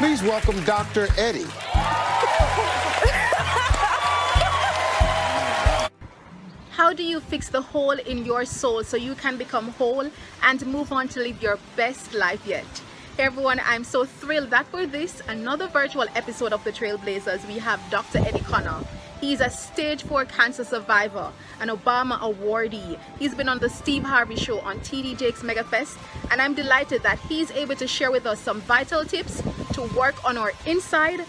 Please welcome Dr. Eddie. How do you fix the hole in your soul so you can become whole and move on to live your best life yet? Hey everyone, I'm so thrilled that for this, another virtual episode of the Trailblazers, we have Dr. Eddie Connor. He's a stage 4 cancer survivor, an Obama awardee. He's been on the Steve Harvey Show on TD Jakes Megafest, and I'm delighted that he's able to share with us some vital tips to work on our inside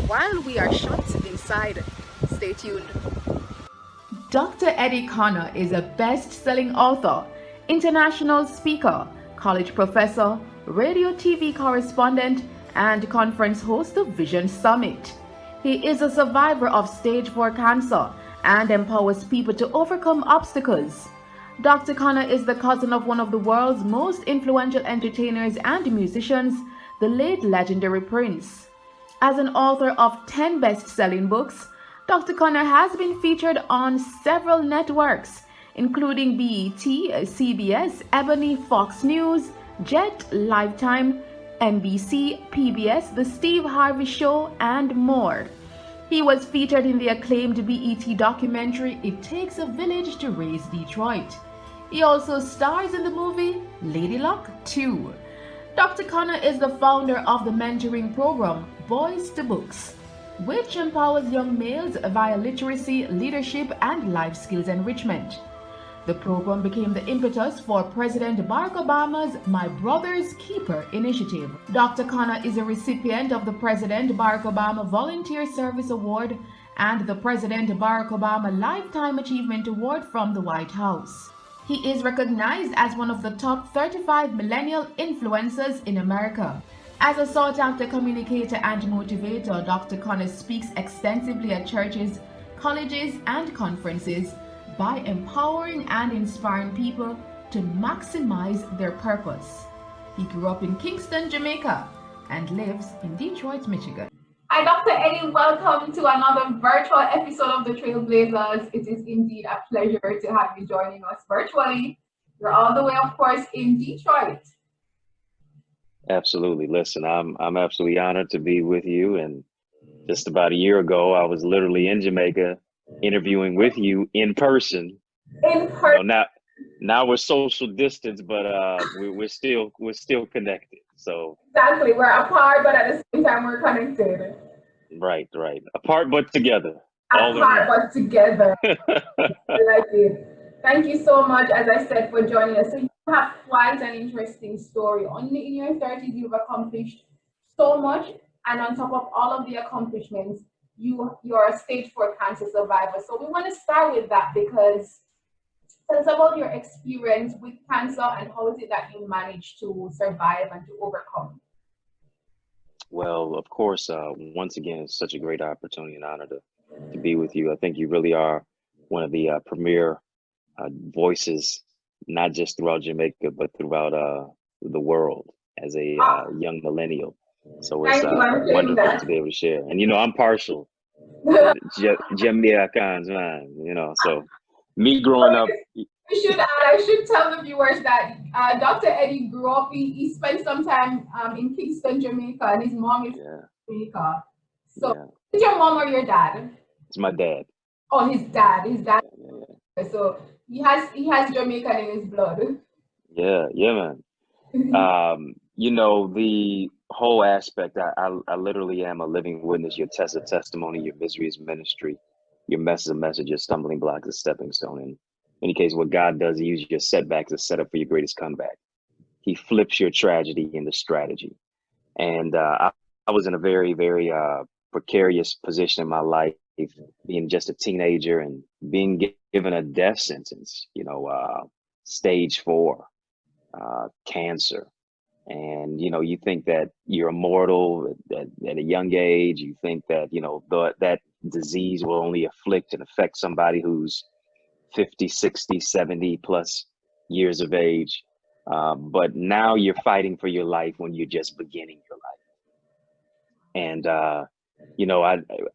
while we are shut inside. Stay tuned. Dr. Eddie Connor is a best-selling author, international speaker, college professor, radio TV correspondent, and conference host of Vision Summit. He is a survivor of stage 4 cancer and empowers people to overcome obstacles. Dr. Connor is the cousin of one of the world's most influential entertainers and musicians, the late legendary Prince. As an author of 10 best-selling books, Dr. Connor has been featured on several networks, including BET, CBS, Ebony, Fox News, Jet, Lifetime, NBC, PBS, The Steve Harvey Show, and more. He was featured in the acclaimed BET documentary It Takes a Village to Raise Detroit. He also stars in the movie Lady Luck 2. Dr. Connor is the founder of the mentoring program Boys to Books, which empowers young males via literacy, leadership, and life skills enrichment. The program became the impetus for President Barack Obama's My Brother's Keeper initiative. Dr. Connor is a recipient of the President Barack Obama Volunteer Service Award and the President Barack Obama Lifetime Achievement Award from the White House. He is recognized as one of the top 35 millennial influencers in America. As a sought-after communicator and motivator, Dr. Connor speaks extensively at churches, colleges, and conferences by empowering and inspiring people to maximize their purpose. He grew up in Kingston, Jamaica, and lives in Detroit, Michigan. Hi, Dr. Eddie. Welcome to another virtual episode of the Trailblazers. It is indeed a pleasure to have you joining us virtually. You're all the way, of course, in Detroit. Absolutely. Listen, I'm absolutely honored to be with you. And just about a year ago, I was literally in Jamaica interviewing with you in person. In person. Now we're social distance, but we're still connected. So exactly, we're apart, but at the same time we're connected. Right. Apart but together. Apart but together. I like it. Thank you so much, as I said, for joining us. So you have quite an interesting story. Only in your 30s you've accomplished so much, and on top of all of the accomplishments, you're a stage 4 cancer survivor. So we want to start with that, because tell us about your experience with cancer and how is it that you managed to survive and to overcome? Well, of course, once again, it's such a great opportunity and honor to be with you. I think you really are one of the premier voices, not just throughout Jamaica, but throughout the world as a young millennial. So it's wonderful to be able to share. And, I'm partial. Jamaicans, man, so me growing up. I should tell the viewers that Dr. Eddie grew up, he spent some time in Kingston, Jamaica, and his mom is from Jamaica. So is your mom or your dad? It's my dad. Oh, his dad. Yeah. So he has Jamaican in his blood. Yeah, man. The whole aspect, I literally am a living witness. Your test of testimony, your misery is ministry, your mess is a message, your stumbling block is a stepping stone. In any case, what God does, he uses your setbacks as a setup for your greatest comeback. He flips your tragedy into strategy. And I was in a very, very precarious position in my life, being just a teenager and being given a death sentence, stage 4 cancer. And, you think that you're immortal at a young age. You think that, that disease will only afflict and affect somebody who's 50, 60, 70 plus years of age. But now you're fighting for your life when you're just beginning your life. And,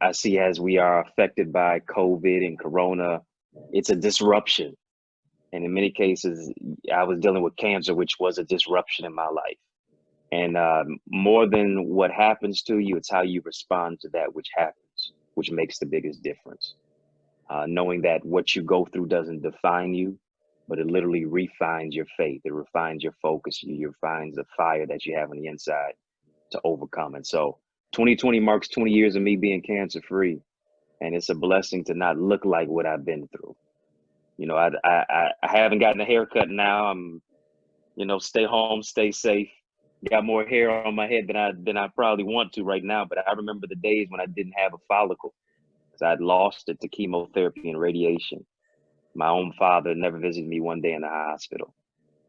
I see as we are affected by COVID and Corona, it's a disruption. And in many cases, I was dealing with cancer, which was a disruption in my life. And more than what happens to you, it's how you respond to that which happens, which makes the biggest difference. Knowing that what you go through doesn't define you, but it literally refines your faith. It refines your focus. It refines the fire that you have on the inside to overcome. And so 2020 marks 20 years of me being cancer free. And it's a blessing to not look like what I've been through. You know, I haven't gotten a haircut now. I'm, you know, stay home, stay safe. Got more hair on my head than I probably want to right now. But I remember the days when I didn't have a follicle because I'd lost it to chemotherapy and radiation. My own father never visited me one day in the hospital.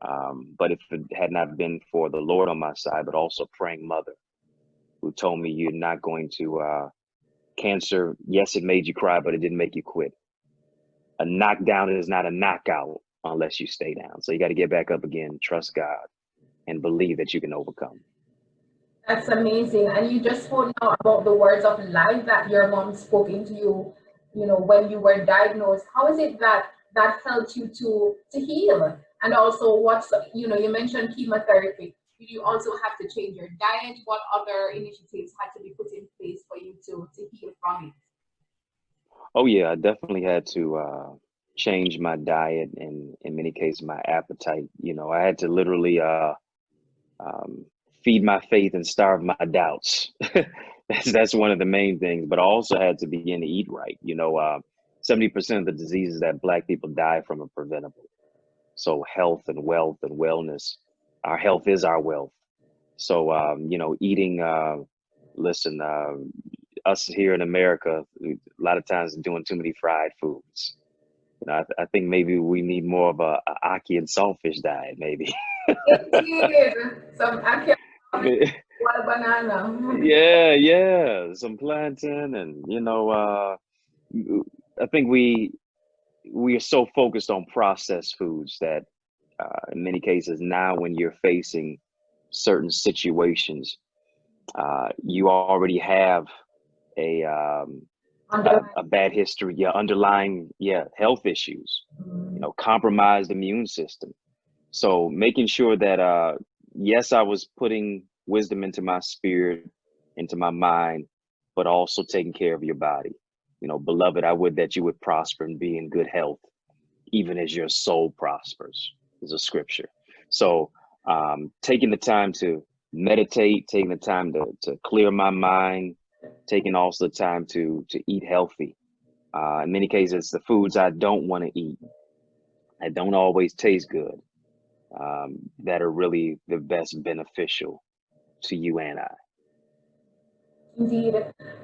But if it had not been for the Lord on my side, but also praying mother who told me you're not going to, cancer, yes, it made you cry, but it didn't make you quit. A knockdown is not a knockout unless you stay down. So you got to get back up again, trust God, and believe that you can overcome. That's amazing. And you just spoke now about the words of life that your mom spoke into you, you know, when you were diagnosed. How is it that that helped you to heal? And also what's, you know, you mentioned chemotherapy. Did you also have to change your diet? What other initiatives had to be put in place for you to heal from it? Oh yeah, I definitely had to change my diet and in many cases my appetite. You know, I had to literally um, feed my faith and starve my doubts. That's one of the main things. But I also had to begin to eat right. You know, 70% of the diseases that Black people die from are preventable. So health and wealth and wellness, our health is our wealth. So you know, eating. Listen, us here in America, a lot of times doing too many fried foods. You know, I think maybe we need more of a ackee and saltfish diet, maybe. Indeed. Some I water banana. Yeah, yeah, some plantain, and you know, I think we are so focused on processed foods that, in many cases, now when you're facing certain situations, you already have a a bad history, yeah, underlying, yeah, health issues, you know, compromised immune system. So making sure that, yes, I was putting wisdom into my spirit, into my mind, but also taking care of your body. You know, beloved, I would that you would prosper and be in good health, even as your soul prospers, is a scripture. So taking the time to meditate, taking the time to clear my mind, taking also the time to eat healthy. In many cases, the foods I don't want to eat, that don't always taste good, that are really the best beneficial to you and I. Indeed.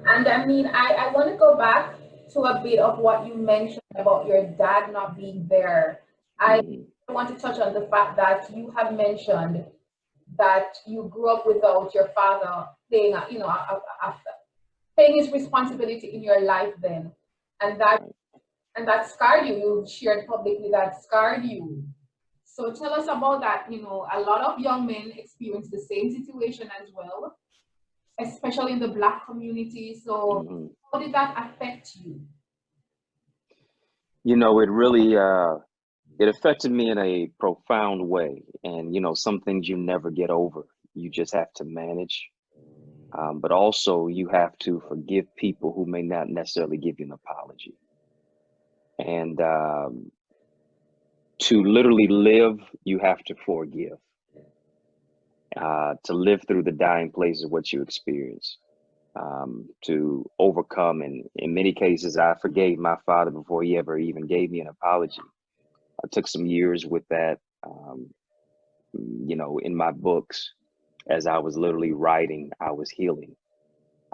And I mean, I want to go back to a bit of what you mentioned about your dad not being there. I Mhm. want to touch on the fact that you have mentioned that you grew up without your father playing, you know, playing his responsibility in your life then. And that Right. and that scarred you. You shared publicly that scarred you. So tell us about that. You know, a lot of young men experience the same situation as well, especially in the Black community. So Mhm. how did that affect you? You know, it really it affected me in a profound way. And you know, some things you never get over. You just have to manage. But also, you have to forgive people who may not necessarily give you an apology. And to literally live, you have to forgive. To live through the dying place of what you experience. To overcome. And in many cases, I forgave my father before he ever even gave me an apology. I took some years with that, you know, in my books, as I was literally writing, I was healing.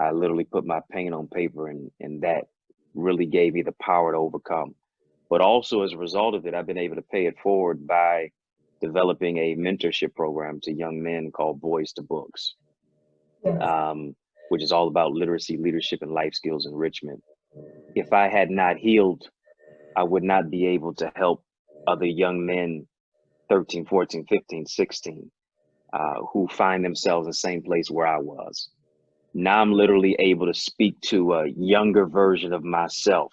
I literally put my pain on paper, and that really gave me the power to overcome. But also, as a result of it, I've been able to pay it forward by developing a mentorship program to young men called Boys to Books, Yes. which is all about literacy, leadership, and life skills enrichment. If I had not healed, I would not be able to help other young men, 13, 14, 15, 16, who find themselves in the same place where I was. Now I'm literally able to speak to a younger version of myself,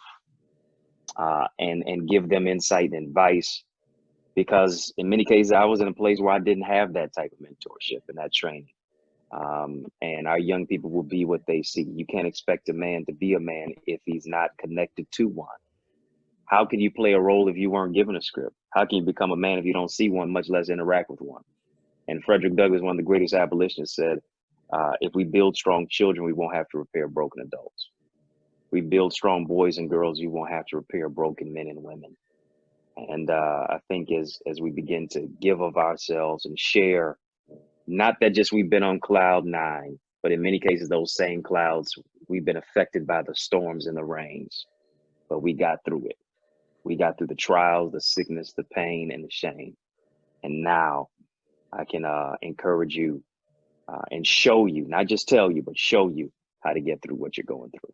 and give them insight and advice, because in many cases I was in a place where I didn't have that type of mentorship and that training. And our young people will be what they see. You can't expect a man to be a man if he's not connected to one. How can you play a role if you weren't given a script? How can you become a man if you don't see one, much less interact with one? And Frederick Douglass, one of the greatest abolitionists, said, if we build strong children, we won't have to repair broken adults. We build strong boys and girls, you won't have to repair broken men and women. And I think as we begin to give of ourselves and share, not that just we've been on cloud nine, but in many cases, those same clouds, we've been affected by the storms and the rains, but we got through it. We got through the trials, the sickness, the pain, and the shame. And now I can encourage you and show you, not just tell you, but show you how to get through what you're going through.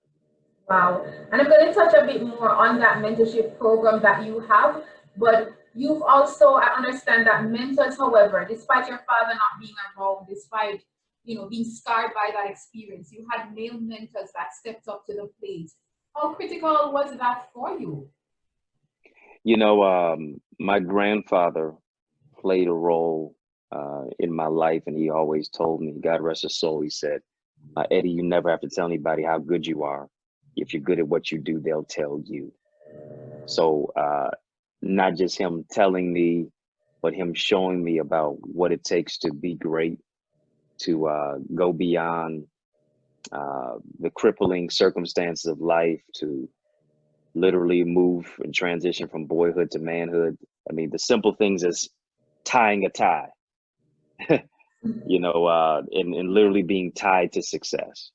Wow. And I'm going to touch a bit more on that mentorship program that you have, but you've also, I understand that mentors, however, despite your father not being around, despite, being scarred by that experience, you had male mentors that stepped up to the plate. How critical was that for you? My grandfather played a role in my life, and he always told me, God rest his soul, he said, Eddie, you never have to tell anybody how good you are. If you're good at what you do, they'll tell you. So not just him telling me, but him showing me about what it takes to be great, to go beyond the crippling circumstances of life, to literally move and transition from boyhood to manhood. I mean, the simple things as tying a tie, and literally being tied to success.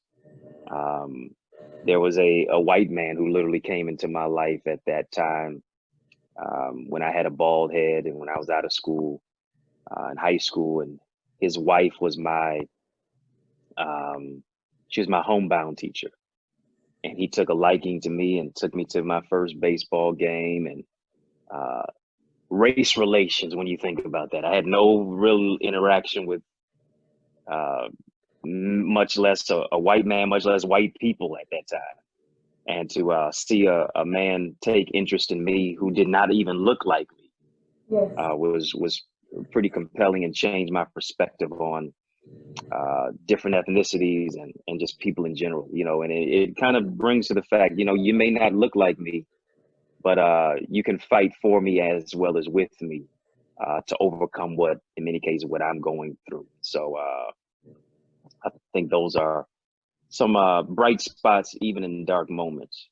There was a white man who literally came into my life at that time when I had a bald head and when I was out of school in high school, and his wife was she was my homebound teacher. And he took a liking to me and took me to my first baseball game, and race relations, when you think about that. I had no real interaction with much less a white man, much less white people at that time. And to see a man take interest in me who did not even look like me, yes, was pretty compelling and changed my perspective on different ethnicities and just people in general, and it kind of brings to the fact, you may not look like me, but you can fight for me as well as with me to overcome in many cases, what I'm going through. So I think those are some bright spots, even in dark moments.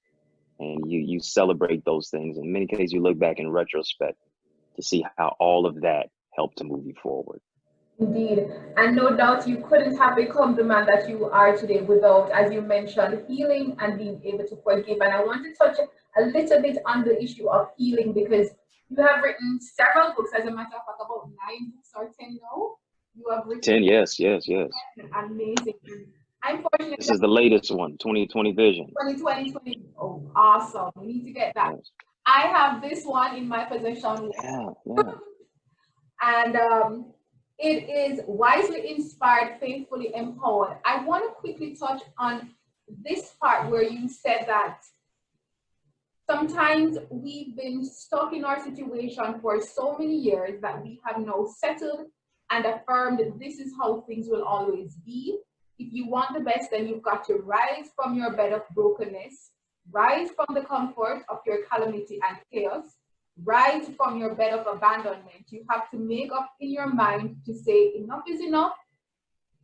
And you celebrate those things. In many cases, you look back in retrospect to see how all of that helped to move you forward. Indeed. And no doubt you couldn't have become the man that you are today without, as you mentioned, healing and being able to forgive. And I want to touch a little bit on the issue of healing, because you have written several books. As a matter of fact, about 9 books or 10 now. You have written 10, yes. Amazing. I'm fortunate. This is the latest one, 2020 Vision. 2020. Oh, awesome. We need to get that. Yes. I have this one in my possession. Yeah. And it is Wisely Inspired, Faithfully Empowered. I want to quickly touch on this part where you said that sometimes we've been stuck in our situation for so many years that we have now settled and affirmed this is how things will always be. If you want the best, then you've got to rise from your bed of brokenness, rise from the comfort of your calamity and chaos, rise from your bed of abandonment. You have to make up in your mind to say enough is enough.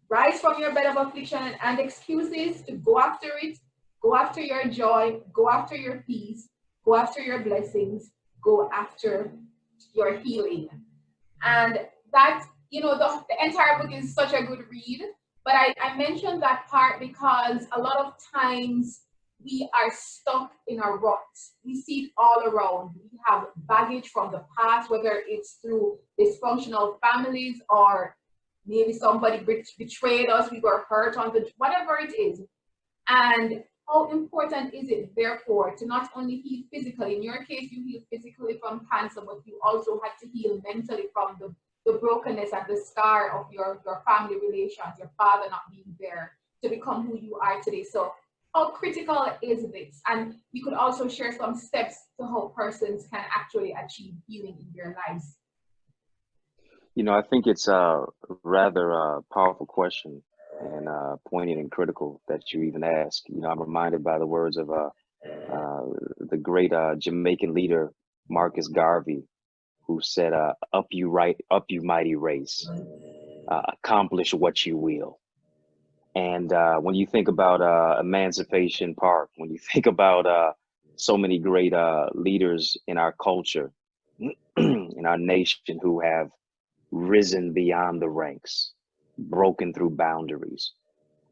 Rise from your bed of affliction and excuses to go after it. Go after your joy, go after your peace, go after your blessings, go after your healing. And that, the entire book is such a good read. But I mentioned that part because a lot of times we are stuck in a rut. We see it all around. We have baggage from the past, whether it's through dysfunctional families or maybe somebody betrayed us, we were hurt on whatever it is. And how important is it, therefore, to not only heal physically? In your case, you heal physically from cancer, but you also had to heal mentally from the brokenness and the scar of your family relations, your father not being there to become who you are today. So how critical is this? And you could also share some steps to how persons can actually achieve healing in their lives. I think it's a rather powerful question. and poignant and critical that you even ask. You know, I'm reminded by the words of the great Jamaican leader Marcus Garvey, who said, "Up you mighty race, accomplish what you will." And when you think about Emancipation Park, when you think about so many great leaders in our culture, in our nation, who have risen beyond the ranks, broken through boundaries,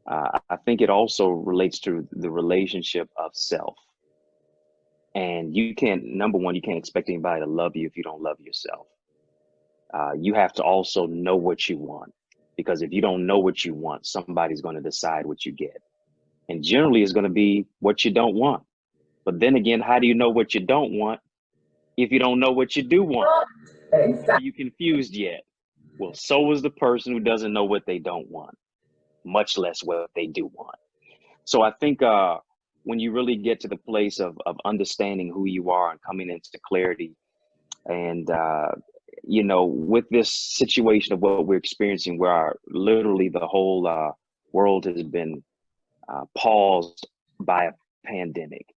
I think it also relates to the relationship of self. And you can't, number one, you can't expect anybody to love you if you don't love yourself. You have to also know what you want, because if you don't know what you want, somebody's going to decide what you get. And generally it's going to be what you don't want. But then again, how do you know what you don't want if you don't know what you do want? Are you confused yet? Well, so is the person who doesn't know what they don't want, much less what they do want. So I think when you really get to the place of understanding who you are and coming into clarity, and you know, with this situation of what we're experiencing, where literally the whole world has been paused by a pandemic,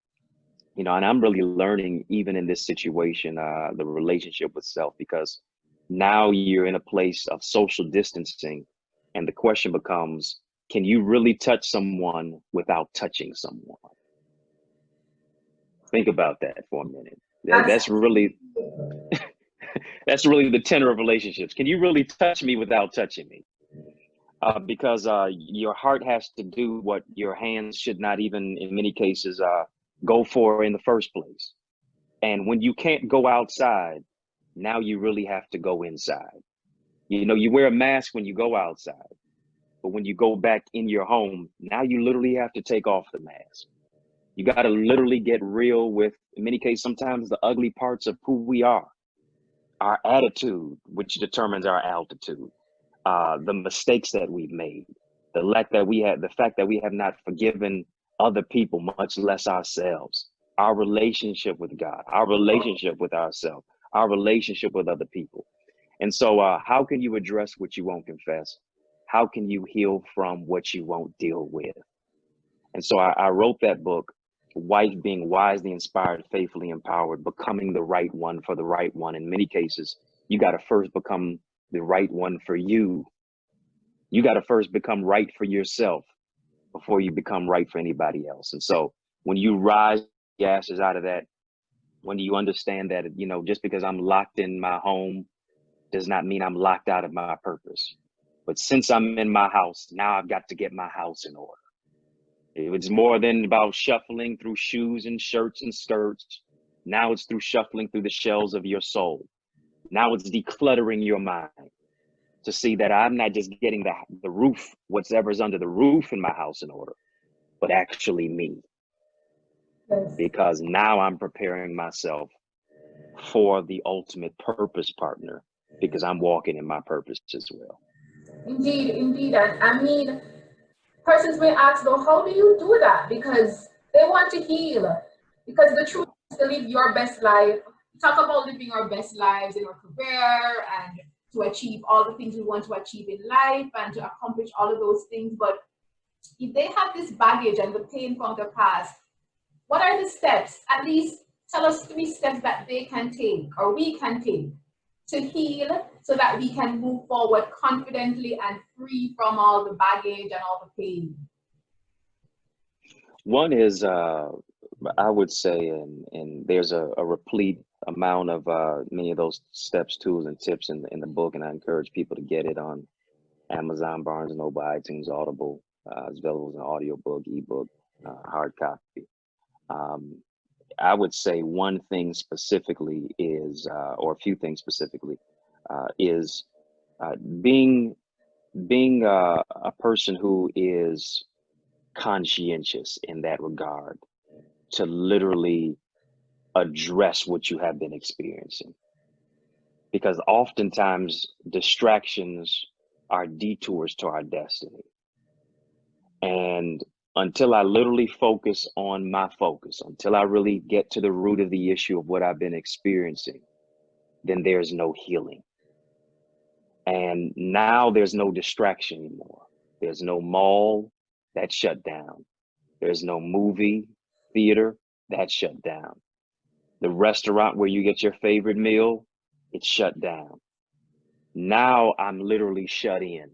you know, and I'm really learning, even in this situation, the relationship with self, because now you're in a place of social distancing, and the question becomes, can you really touch someone without touching someone? Think about that for a minute. That's really that's really the tenor of relationships. Can you really touch me without touching me? Because your heart has to do what your hands should not even, in many cases, go for in the first place. And when you can't go outside, now you really have to go inside. You know, you wear a mask when you go outside, but when you go back in your home, now you literally have to take off the mask. You got to literally get real with, in many cases, sometimes the ugly parts of who we are, our attitude, which determines our altitude, the mistakes that we've made, the fact that we have not forgiven other people, much less ourselves, our relationship with God, our relationship with ourselves, our relationship with other people. And so how can you address what you won't confess? How can you heal from what you won't deal with? And so I wrote that book, Wife Being Wisely Inspired, Faithfully Empowered, Becoming the Right One for the Right One. In many cases, you got to first become the right one for you. You got to first become right for yourself before you become right for anybody else. And so when you rise the ashes out of that, when you understand that, you know, just because I'm locked in my home does not mean I'm locked out of my purpose. But since I'm in my house, now I've got to get my house in order. It's more than about shuffling through shoes and shirts and skirts. Now it's through shuffling through the shells of your soul. Now it's decluttering your mind to see that I'm not just getting the roof, whatever's under the roof in my house in order, but actually me. Yes. Because now I'm preparing myself for the ultimate purpose partner, because I'm walking in my purpose as well. Indeed, indeed. And I mean, persons may ask, though, how do you do that? Because they want to heal. Because the truth is to live your best life. Talk about living our best lives in our career and to achieve all the things we want to achieve in life and to accomplish all of those things. But if they have this baggage and the pain from the past, what are the steps? At least tell us 3 steps that they can take or we can take to heal, so that we can move forward confidently and free from all the baggage and all the pain. One is, I would say, and there's a replete amount of many of those steps, tools, and tips in the book, and I encourage people to get it on Amazon, Barnes & Noble, iTunes, Audible. It's available as an audiobook, ebook, hard copy. I would say one thing specifically is, or a few things specifically, is being a person who is conscientious in that regard, to literally address what you have been experiencing. Because oftentimes distractions are detours to our destiny. And until I literally focus on my focus, until I really get to the root of the issue of what I've been experiencing, then there's no healing. And now there's no distraction anymore. There's no mall, that's shut down. There's no movie theater, that's shut down. The restaurant where you get your favorite meal, it's shut down. Now I'm literally shut in,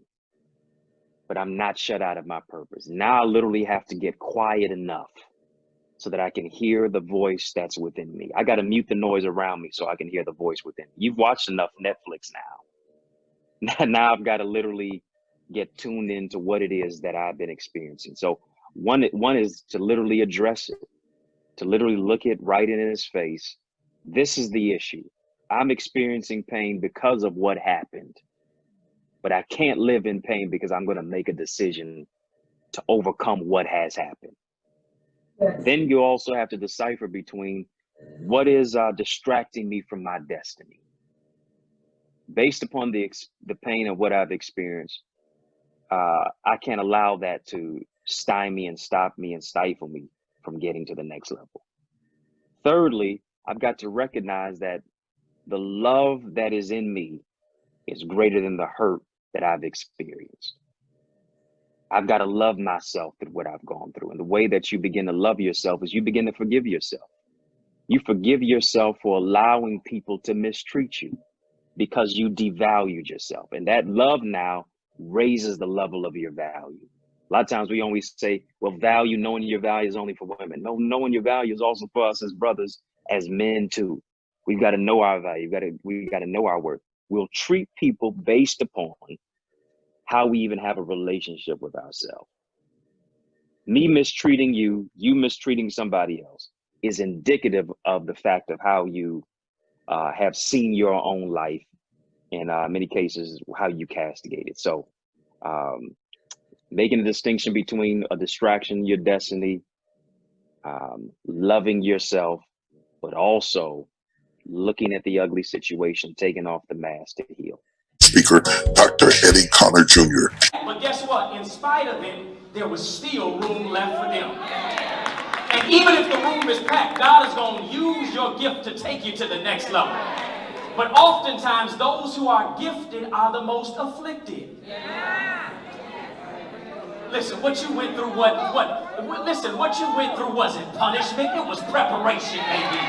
but I'm not shut out of my purpose. Now I literally have to get quiet enough so that I can hear the voice that's within me. I got to mute the noise around me so I can hear the voice within me. You've watched enough Netflix now. Now I've got to literally get tuned into what it is that I've been experiencing. So one is to literally address it, to literally look it right in his face. This is the issue. I'm experiencing pain because of what happened, but I can't live in pain because I'm going to make a decision to overcome what has happened. Yes. Then you also have to decipher between what is distracting me from my destiny. Based upon the pain of what I've experienced, I can't allow that to stymie and stop me and stifle me from getting to the next level. Thirdly, I've got to recognize that the love that is in me is greater than the hurt that I've experienced. I've got to love myself through what I've gone through. And the way that you begin to love yourself is you begin to forgive yourself. You forgive yourself for allowing people to mistreat you because you devalued yourself. And that love now raises the level of your value. A lot of times we always say, well, knowing your value is only for women. No, knowing your value is also for us as brothers, as men too. We've got to know our value. We got to know our worth. We'll treat people based upon how we even have a relationship with ourselves. Me mistreating you, you mistreating somebody else is indicative of the fact of how you have seen your own life, in many cases, how you castigate it. So making a distinction between a distraction, your destiny, loving yourself, but also looking at the ugly situation, taking off the mask to heal. Speaker, Dr. Eddie Connor Jr. But guess what? In spite of it, there was still room left for them. And even if the room is packed, God is going to use your gift to take you to the next level. But oftentimes, those who are gifted are the most afflicted. Listen, what you went through, what you went through wasn't punishment, it was preparation, baby.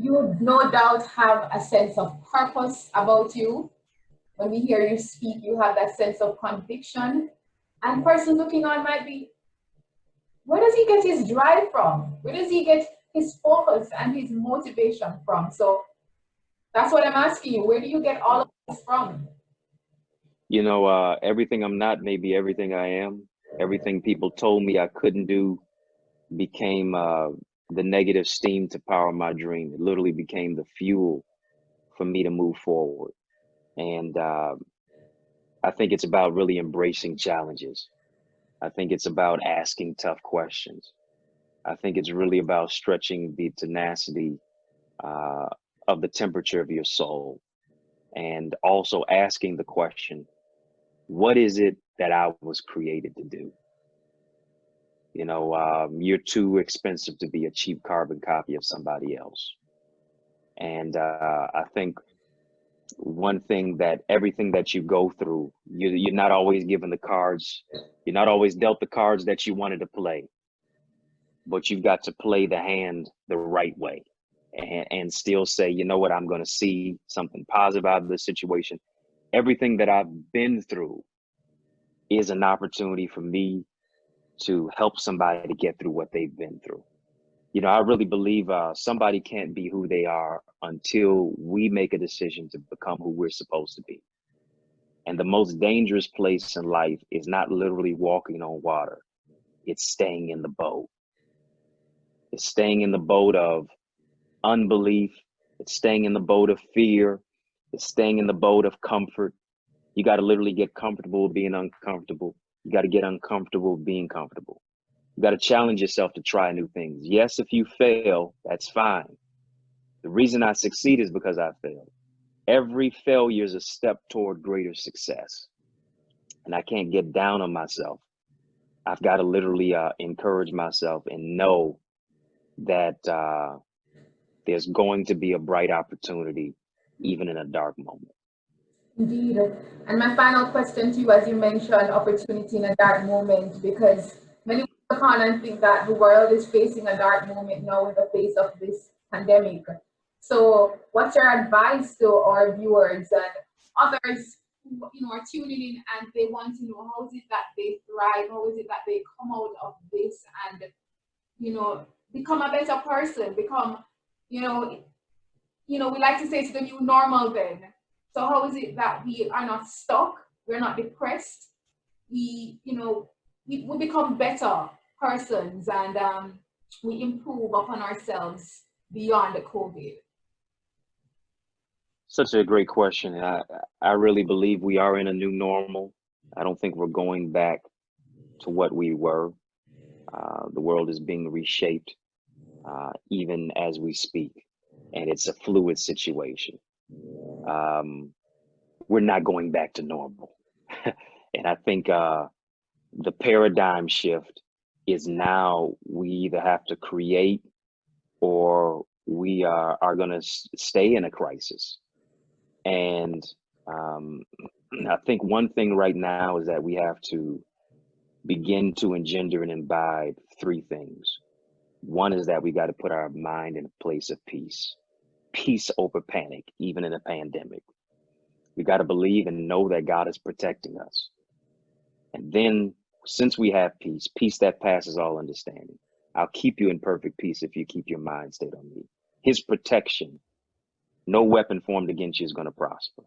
You no doubt have a sense of purpose about you. When we hear you speak, you have that sense of conviction. And person looking on might be, where does he get his drive from? Where does he get his focus and his motivation from? So that's what I'm asking you. Where do you get all of this from? You know, everything I'm not may be everything I am. Everything people told me I couldn't do became the negative steam to power my dream. It literally became the fuel for me to move forward. And I think it's about really embracing challenges. I think it's about asking tough questions. I think it's really about stretching the tenacity of the temperature of your soul, and also asking the question, what is it that I was created to do? You know, you're too expensive to be a cheap carbon copy of somebody else. And I think one thing that everything that you go through, you're not always given the cards. You're not always dealt the cards that you wanted to play, but you've got to play the hand the right way and still say, you know what, I'm going to see something positive out of this situation. Everything that I've been through is an opportunity for me to help somebody to get through what they've been through. You know, I really believe somebody can't be who they are until we make a decision to become who we're supposed to be. And the most dangerous place in life is not literally walking on water. It's staying in the boat. It's staying in the boat of unbelief. It's staying in the boat of fear. It's staying in the boat of comfort. You got to literally get comfortable being uncomfortable. You got to get uncomfortable being comfortable. You got to challenge yourself to try new things. Yes, if you fail, that's fine. The reason I succeed is because I failed. Every failure is a step toward greater success. And I can't get down on myself. I've got to literally encourage myself and know that there's going to be a bright opportunity, even in a dark moment. Indeed. And my final question to you, as you mentioned, opportunity in a dark moment, because many people look on and think that the world is facing a dark moment now in the face of this pandemic. So what's your advice to our viewers and others who are tuning in and they want to know how is it that they thrive, how is it that they come out of this and become a better person, become we like to say it's the new normal then. So how is it that we are not stuck, we're not depressed, we become better persons and we improve upon ourselves beyond the COVID? Such a great question. And I really believe we are in a new normal. I don't think we're going back to what we were. The world is being reshaped even as we speak, and it's a fluid situation. We're not going back to normal. And I think the paradigm shift is now we either have to create or we are going to stay in a crisis. And I think one thing right now is that we have to begin to engender and imbibe three things. One is that we got to put our mind in a place of peace. Peace over panic, even in a pandemic. We got to believe and know that God is protecting us. And then since we have peace, peace that passes all understanding, I'll keep you in perfect peace if you keep your mind stayed on me. His protection, no weapon formed against you is going to prosper.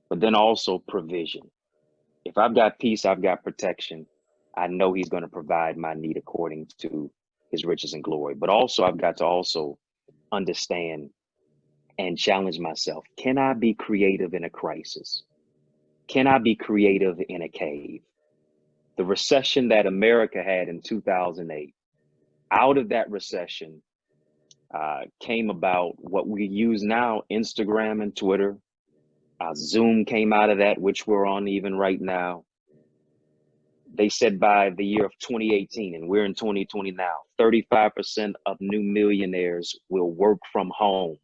But then also provision. If I've got peace, I've got protection. I know he's going to provide my need according to his riches and glory. But also I've got to also understand and challenge myself. Can I be creative in a crisis? Can I be creative in a cave? The recession that America had in 2008, out of that recession came about what we use now, Instagram and Twitter. Zoom came out of that, which we're on even right now. They said by the year of 2018, and we're in 2020 now, 35% of new millionaires will work from home.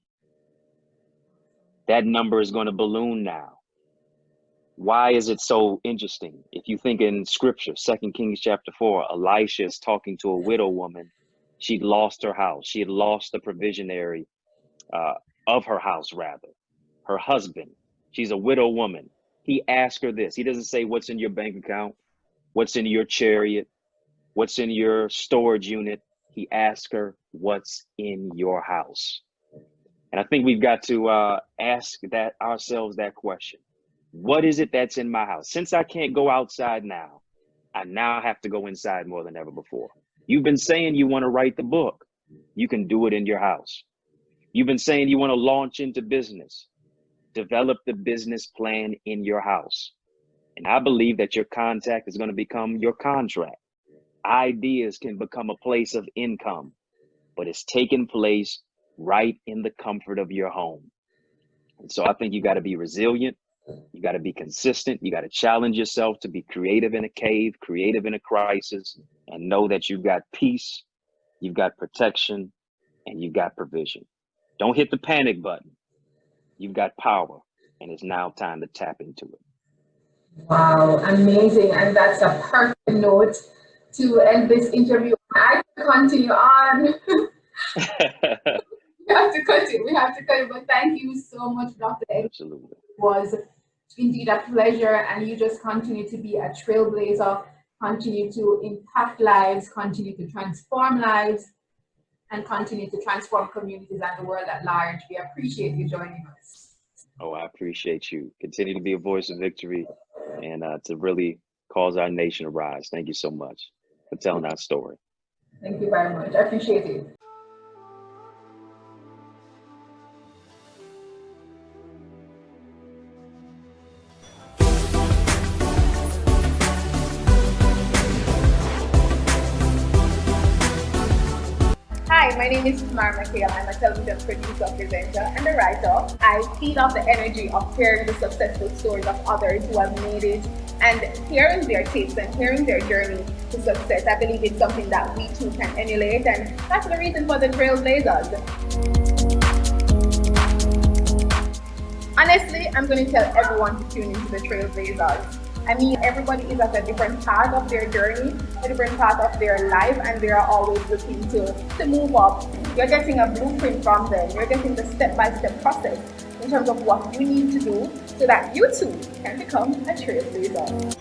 That number is going to balloon now. Why is it so interesting? If you think in scripture, 2 Kings chapter 4, Elisha is talking to a widow woman. She'd lost her house. She had lost the provisionary of her house, rather. Her husband. She's a widow woman. He asked her this. He doesn't say what's in your bank account, what's in your chariot, what's in your storage unit. He asked her, what's in your house? And I think we've got to ask that ourselves that question. What is it that's in my house? Since I can't go outside now, I now have to go inside more than ever before. You've been saying you want to write the book. You can do it in your house. You've been saying you want to launch into business. Develop the business plan in your house. And I believe that your contact is going to become your contract. Ideas can become a place of income, but it's taking place right in the comfort of your home. And so I think you got to be resilient. You got to be consistent. You got to challenge yourself to be creative in a cave, creative in a crisis, and know that you've got peace, you've got protection, and you've got provision. Don't hit the panic button. You've got power, and it's now time to tap into it. Wow, amazing. And that's a perfect note to end this interview. I can continue on. We have to cut it. But thank you so much, Dr. Eddie. Absolutely. It was indeed a pleasure, and you just continue to be a trailblazer, continue to impact lives, continue to transform lives, and continue to transform communities and the world at large. We appreciate you joining us. Oh, I appreciate you. Continue to be a voice of victory and to really cause our nation to rise. Thank you so much for telling our story. Thank you very much. I appreciate it. Hi, my name is Tamara McKayle. I'm a television producer, presenter, and a writer. I feed off the energy of hearing the successful stories of others who have made it and hearing their tips and hearing their journey to success. I believe it's something that we too can emulate, and that's the reason for the Trailblazers. Honestly, I'm going to tell everyone to tune into the Trailblazers. I mean, everybody is at a different part of their journey, a different part of their life, and they are always looking to move up. You're getting a blueprint from them. You're getting the step-by-step process in terms of what you need to do so that you too can become a trailblazer.